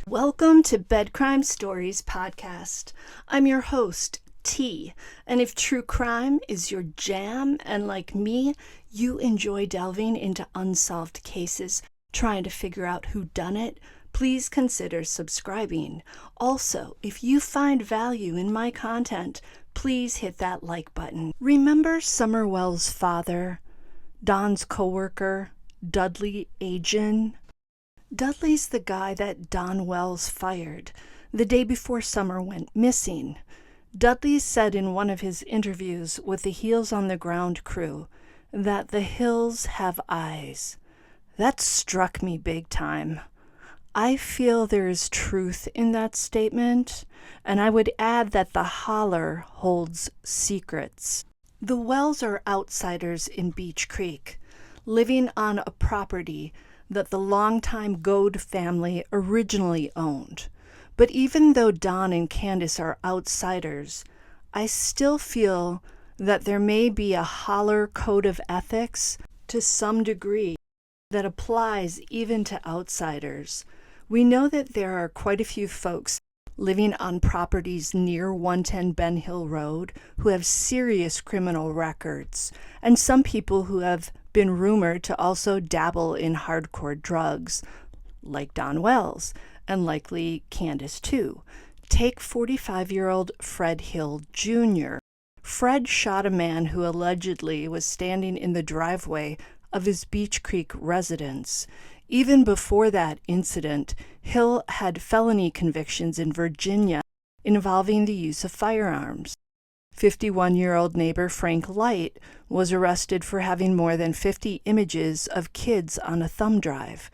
Welcome to Bed Crime Stories podcast. I'm your host, T, and if true crime is your jam and like me, you enjoy delving into unsolved cases, trying to figure out who done it, please consider subscribing. Also, if you find value in my content, please hit that like button. Remember Summerwell's father, Don's coworker, Dudley Ajan? Dudley's the guy that Don Wells fired the day before Summer went missing. Dudley said in one of his interviews with the Heels on the Ground crew that the hills have eyes. That struck me big time. I feel there is truth in that statement, and I would add that the holler holds secrets. The Wells are outsiders in Beech Creek, living on a property that the longtime Goad family originally owned. But even though Don and Candace are outsiders, I still feel that there may be a holler code of ethics to some degree that applies even to outsiders. We know that there are quite a few folks living on properties near 110 Ben Hill Road who have serious criminal records, and some people who have been rumored to also dabble in hardcore drugs, like Don Wells, and likely Candace too. Take 45-year-old Fred Hill Jr. Fred shot a man who allegedly was standing in the driveway of his Beech Creek residence. Even before that incident, Hill had felony convictions in Virginia involving the use of firearms. 51-year-old neighbor Frank Light was arrested for having more than 50 images of kids on a thumb drive,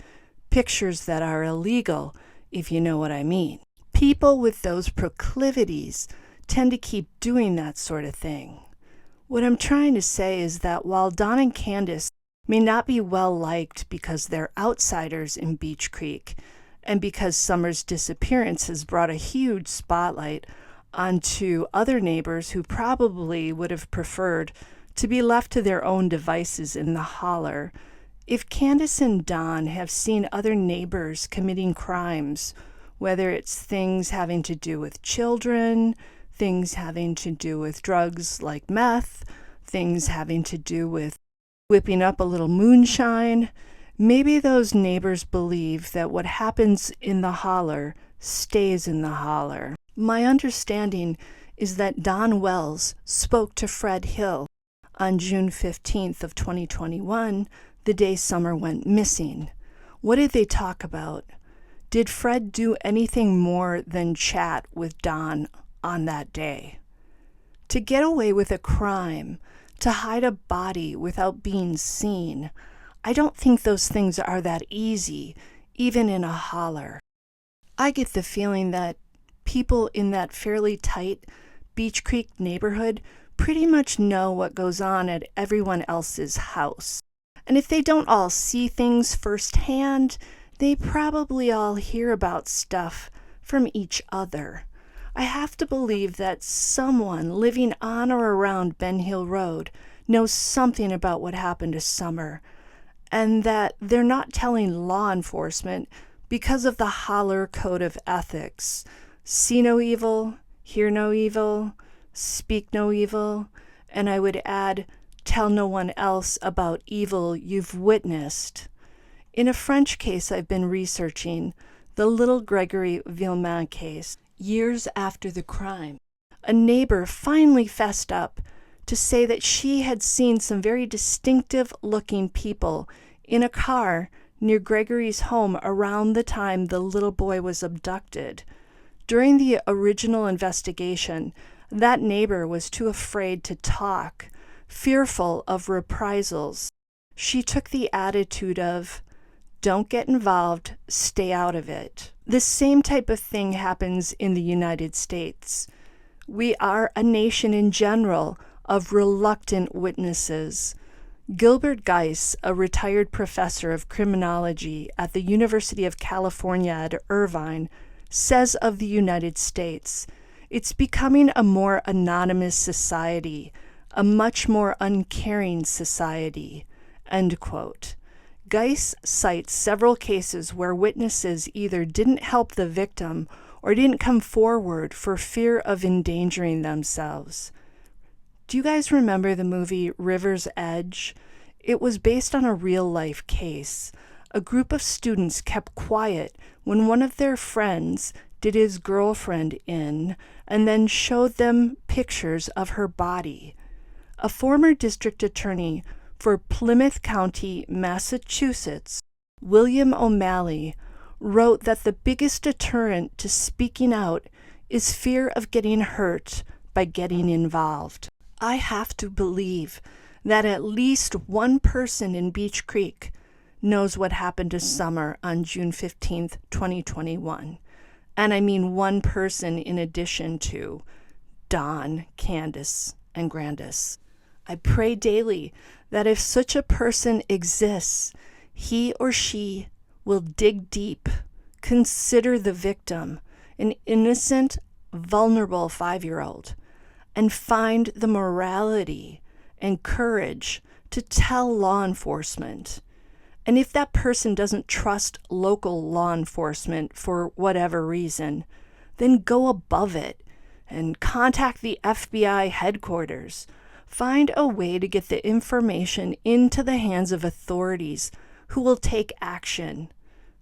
pictures that are illegal, if you know what I mean. People with those proclivities tend to keep doing that sort of thing. What I'm trying to say is that while Don and Candace may not be well liked because they're outsiders in Beech Creek, and because Summer's disappearance has brought a huge spotlight onto other neighbors who probably would have preferred to be left to their own devices in the holler, if Candace and Don have seen other neighbors committing crimes, whether it's things having to do with children, things having to do with drugs like meth, things having to do with whipping up a little moonshine, maybe those neighbors believe that what happens in the holler stays in the holler. My understanding is that Don Wells spoke to Fred Hill on June 15th of 2021, the day Summer went missing. What did they talk about? Did Fred do anything more than chat with Don on that day? To get away with a crime, to hide a body without being seen, I don't think those things are that easy, even in a holler. I get the feeling that people in that fairly tight Beech Creek neighborhood pretty much know what goes on at everyone else's house. And if they don't all see things firsthand, they probably all hear about stuff from each other. I have to believe that someone living on or around Ben Hill Road knows something about what happened to Summer, and that they're not telling law enforcement because of the holler code of ethics. See no evil, hear no evil, speak no evil, and I would add, tell no one else about evil you've witnessed. In a French case I've been researching, the little Gregory Villemain case, years after the crime, a neighbor finally fessed up to say that she had seen some very distinctive-looking people in a car near Gregory's home around the time the little boy was abducted. During the original investigation, that neighbor was too afraid to talk, fearful of reprisals. She took the attitude of, don't get involved, stay out of it. The same type of thing happens in the United States. We are a nation in general of reluctant witnesses. Gilbert Geis, a retired professor of criminology at the University of California at Irvine, says of the United States, it's becoming a more anonymous society, a much more uncaring society, end quote. Geis cites several cases where witnesses either didn't help the victim or didn't come forward for fear of endangering themselves. Do you guys remember the movie River's Edge? It was based on a real-life case. A group of students kept quiet when one of their friends did his girlfriend in and then showed them pictures of her body. A former district attorney for Plymouth County, Massachusetts, William O'Malley, wrote that the biggest deterrent to speaking out is fear of getting hurt by getting involved. I have to believe that at least one person in Beech Creek knows what happened to Summer on June 15th, 2021. And I mean one person in addition to Dawn, Candace, and Grandis. I pray daily that if such a person exists, he or she will dig deep, consider the victim, an innocent, vulnerable 5-year-old, and find the morality and courage to tell law enforcement. And if that person doesn't trust local law enforcement for whatever reason, then go above it and contact the FBI headquarters. Find a way to get the information into the hands of authorities who will take action.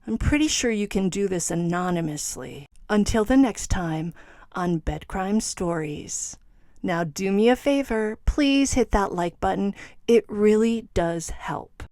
I'm pretty sure you can do this anonymously. Until the next time on Bed Crime Stories. Now do me a favor, please hit that like button. It really does help.